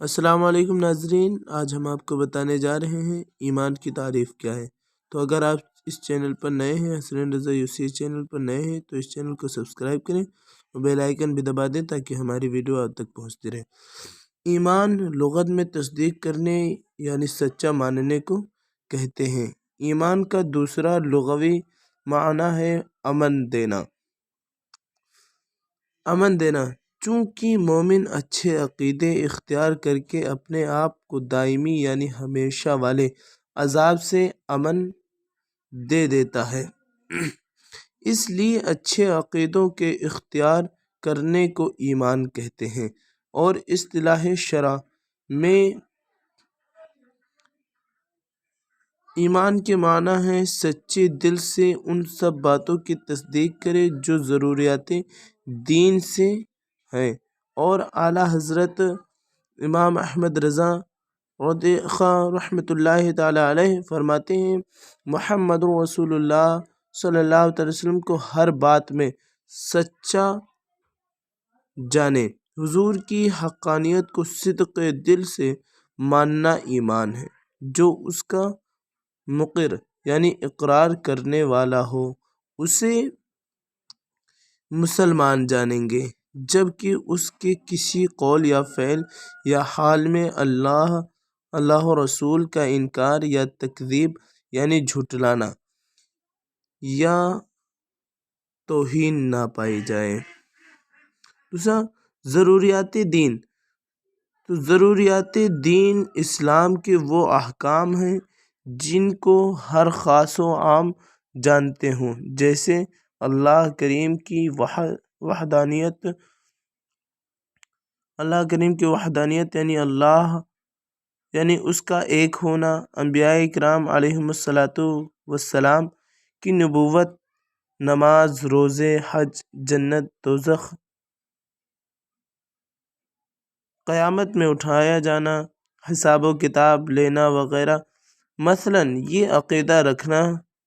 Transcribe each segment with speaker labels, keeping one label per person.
Speaker 1: السلام علیکم ناظرین، آج ہم آپ کو بتانے جا رہے ہیں ایمان کی تعریف کیا ہے۔ تو اگر آپ اس چینل پر نئے ہیں، حسنین رضا یوسی چینل پر نئے ہیں، تو اس چینل کو سبسکرائب کریں اور بیل آئیکن بھی دبا دیں تاکہ ہماری ویڈیو آپ تک پہنچتی رہے۔ ایمان لغت میں تصدیق کرنے یعنی سچا ماننے کو کہتے ہیں۔ ایمان کا دوسرا لغوی معنی ہے امن دینا۔ امن دینا چونکہ مومن اچھے عقیدے اختیار کر کے اپنے آپ کو دائمی یعنی ہمیشہ والے عذاب سے امن دے دیتا ہے، اس لیے اچھے عقیدوں کے اختیار کرنے کو ایمان کہتے ہیں۔ اور اصطلاح شرع میں ایمان کے معنی ہے سچے دل سے ان سب باتوں کی تصدیق کرے جو ضروریات دین سے ہیں۔ اور اعلیٰ حضرت امام احمد رضا رحمۃ اللہ تعالیٰ علیہ فرماتے ہیں، محمد رسول اللہ صلی اللہ علیہ وسلم کو ہر بات میں سچا جانے، حضور کی حقانیت کو صدق دل سے ماننا ایمان ہے۔ جو اس کا مقر یعنی اقرار کرنے والا ہو اسے مسلمان جانیں گے، جبکہ اس کے کسی قول یا فعل یا حال میں اللہ و رسول کا انکار یا تکذیب یعنی جھٹلانا یا توہین نہ پائی جائے۔ دوسرا ضروریات دین، تو ضروریات دین اسلام کے وہ احکام ہیں جن کو ہر خاص و عام جانتے ہوں، جیسے اللہ کریم کی وحدانیت یعنی اس کا ایک ہونا، انبیاء کرام علیہم السلام کی نبوت، نماز، روزے، حج، جنت، دوزخ، قیامت میں اٹھایا جانا، حساب و کتاب لینا وغیرہ۔ مثلاً یہ عقیدہ رکھنا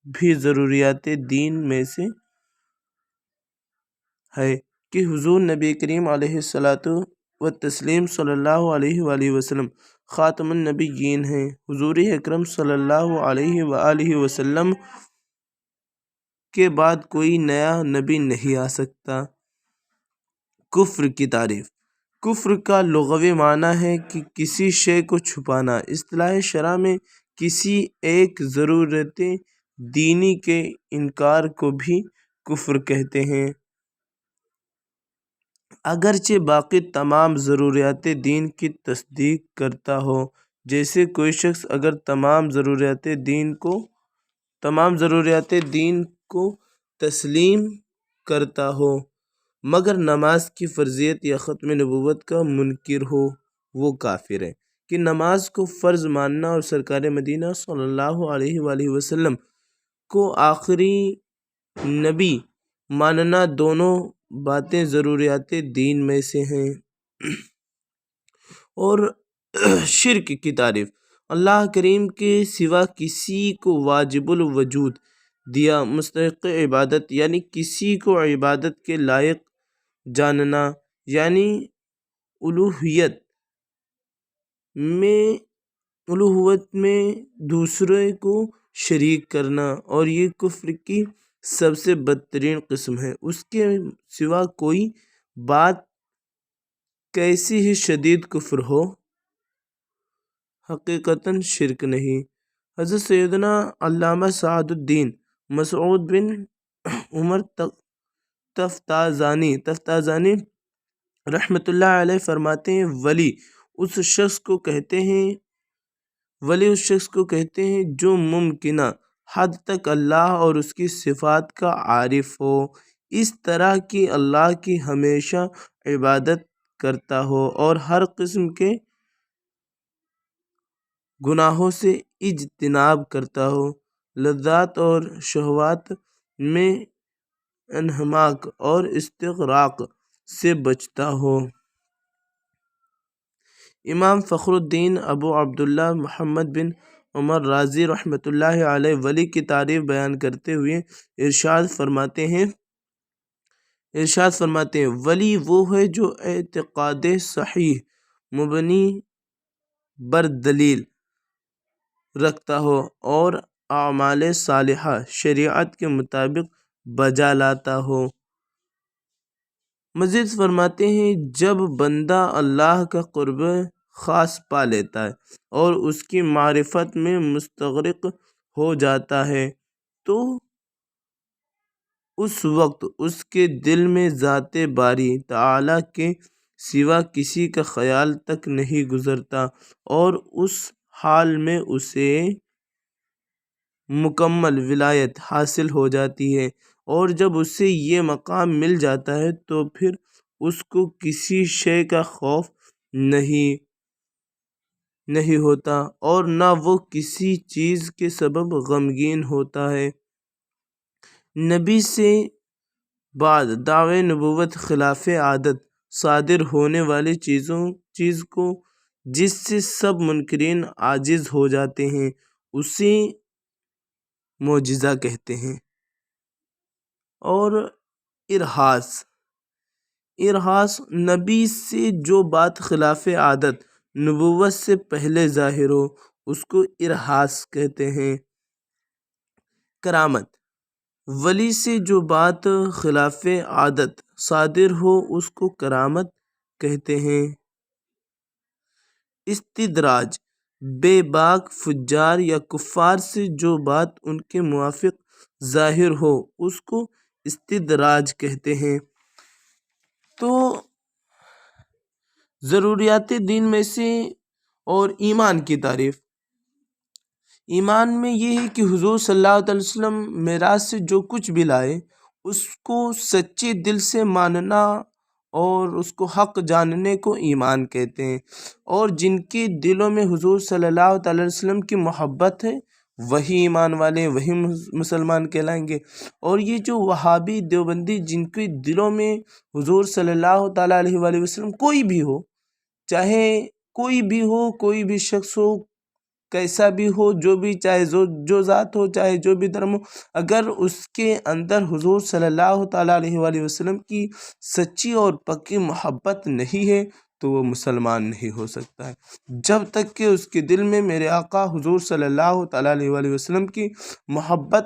Speaker 1: بھی ضروریات دین میں سے ہے کہ حضور نبی کریم علیہ السلام صلی اللہ علیہ وآلہ وسلم خاتم النبیین ہیں۔ حضور اکرم صلی اللہ علیہ وآلہ وسلم کے بعد کوئی نیا نبی نہیں آ سکتا۔ کفر کی تعریف، کفر کا لغوی معنی ہے کہ کسی شے کو چھپانا۔ اصطلاح شرع میں کسی ایک ضرورت دینی کے انکار کو بھی کفر کہتے ہیں، اگرچہ باقی تمام ضروریات دین کی تصدیق کرتا ہو۔ جیسے کوئی شخص اگر تمام ضروریات دین کو تسلیم کرتا ہو مگر نماز کی فرضیت یا ختم نبوت کا منکر ہو، وہ کافر ہے۔ کہ نماز کو فرض ماننا اور سرکار مدینہ صلی اللہ علیہ وآلہ وسلم کو آخری نبی ماننا دونوں باتیں ضروریات دین میں سے ہیں۔ اور شرک کی تعریف، اللہ کریم کے سوا کسی کو واجب الوجود دیا مستحق عبادت یعنی کسی کو عبادت کے لائق جاننا، یعنی الوہیت میں دوسرے کو شریک کرنا، اور یہ کفر کی سب سے بدترین قسم ہے۔ اس کے سوا کوئی بات کیسی ہی شدید کفر ہو، حقیقتاً شرک نہیں۔ حضرت سیدنا علامہ سعد الدین مسعود بن عمر تفتازانی رحمۃ اللہ علیہ فرماتے ہیں، ولی اس شخص کو کہتے ہیں جو ممکنہ حد تک اللہ اور اس کی صفات کا عارف ہو، اس طرح کی اللہ کی ہمیشہ عبادت کرتا ہو اور ہر قسم کے گناہوں سے اجتناب کرتا ہو، لذات اور شہوات میں انہماک اور استغراق سے بچتا ہو۔ امام فخر الدین ابو عبداللہ محمد بن عمر رازی رحمۃ اللہ علیہ ولی کی تعریف بیان کرتے ہوئے ارشاد فرماتے ہیں، ولی وہ ہے جو اعتقاد صحیح مبنی بردلیل رکھتا ہو اور اعمال صالحہ شریعت کے مطابق بجا لاتا ہو۔ مزید فرماتے ہیں جب بندہ اللہ کا قرب خاص پا لیتا ہے اور اس کی معرفت میں مستغرق ہو جاتا ہے تو اس وقت اس کے دل میں ذات باری تعالیٰ کے سوا کسی کا خیال تک نہیں گزرتا، اور اس حال میں اسے مکمل ولایت حاصل ہو جاتی ہے، اور جب اسے یہ مقام مل جاتا ہے تو پھر اس کو کسی شے کا خوف نہیں ہوتا اور نہ وہ کسی چیز کے سبب غمگین ہوتا ہے۔ نبی سے بعد دعوی نبوت خلاف عادت صادر ہونے والی چیز کو جس سے سب منکرین عاجز ہو جاتے ہیں اسے معجزہ کہتے ہیں۔ اور ارہاس نبی سے جو بات خلاف عادت نبوت سے پہلے ظاہر ہو اس کو ارہاس کہتے ہیں۔ کرامت ولی سے جو بات خلاف عادت صادر ہو اس کو کرامت کہتے ہیں۔ استدراج بے باک فجار یا کفار سے جو بات ان کے موافق ظاہر ہو اس کو استدراج کہتے ہیں۔ تو ضروریات دین میں سے اور ایمان کی تعریف، ایمان میں یہ ہے کہ حضور صلی اللہ علیہ وسلم معراج سے جو کچھ بھی لائے اس کو سچے دل سے ماننا اور اس کو حق جاننے کو ایمان کہتے ہیں، اور جن کے دلوں میں حضور صلی اللہ علیہ وسلم کی محبت ہے وہی ایمان والے، وہی مسلمان کہلائیں گے۔ اور یہ جو وہابی دیوبندی جن کے دلوں میں حضور صلی اللہ تعالیٰ علیہ وآلہ وسلم کوئی بھی ہو، چاہے کوئی بھی ہو، کوئی بھی شخص ہو، کیسا بھی ہو، جو بھی چاہے جو ذات ہو، چاہے جو بھی دھرم ہو، اگر اس کے اندر حضور صلی اللہ تعالیٰ علیہ وآلہ وسلم کی سچی اور پکی محبت نہیں ہے تو وہ مسلمان نہیں ہو سکتا ہے۔ جب تک کہ اس کے دل میں میرے آقا حضور صلی اللہ تعالیٰ علیہ وآلہ وسلم کی محبت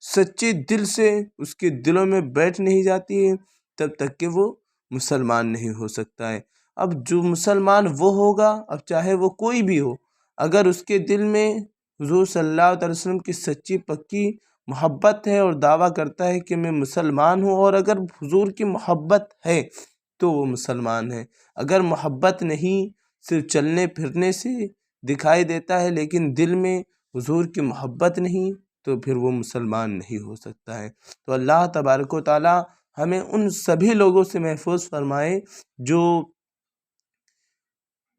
Speaker 1: سچے دل سے اس کے دلوں میں بیٹھ نہیں جاتی ہے تب تک کہ وہ مسلمان نہیں ہو سکتا ہے۔ اب جو مسلمان وہ ہوگا، اب چاہے وہ کوئی بھی ہو، اگر اس کے دل میں حضور صلی اللہ علیہ وسلم کی سچی پکی محبت ہے اور دعویٰ کرتا ہے کہ میں مسلمان ہوں، اور اگر حضور کی محبت ہے تو وہ مسلمان ہے۔ اگر محبت نہیں، صرف چلنے پھرنے سے دکھائی دیتا ہے لیکن دل میں حضور کی محبت نہیں تو پھر وہ مسلمان نہیں ہو سکتا ہے۔ تو اللہ تبارک و تعالی ہمیں ان سبھی لوگوں سے محفوظ فرمائے جو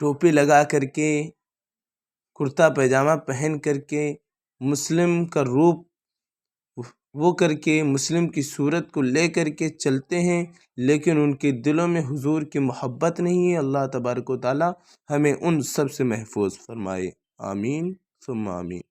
Speaker 1: ٹوپی لگا کر کے، کرتا پیجامہ پہن کر کے، مسلم کا روپ وہ کر کے، مسلم کی صورت کو لے کر کے چلتے ہیں لیکن ان کے دلوں میں حضور کی محبت نہیں ہے۔ اللہ تبارک و تعالی ہمیں ان سب سے محفوظ فرمائے، آمین ثم آمین۔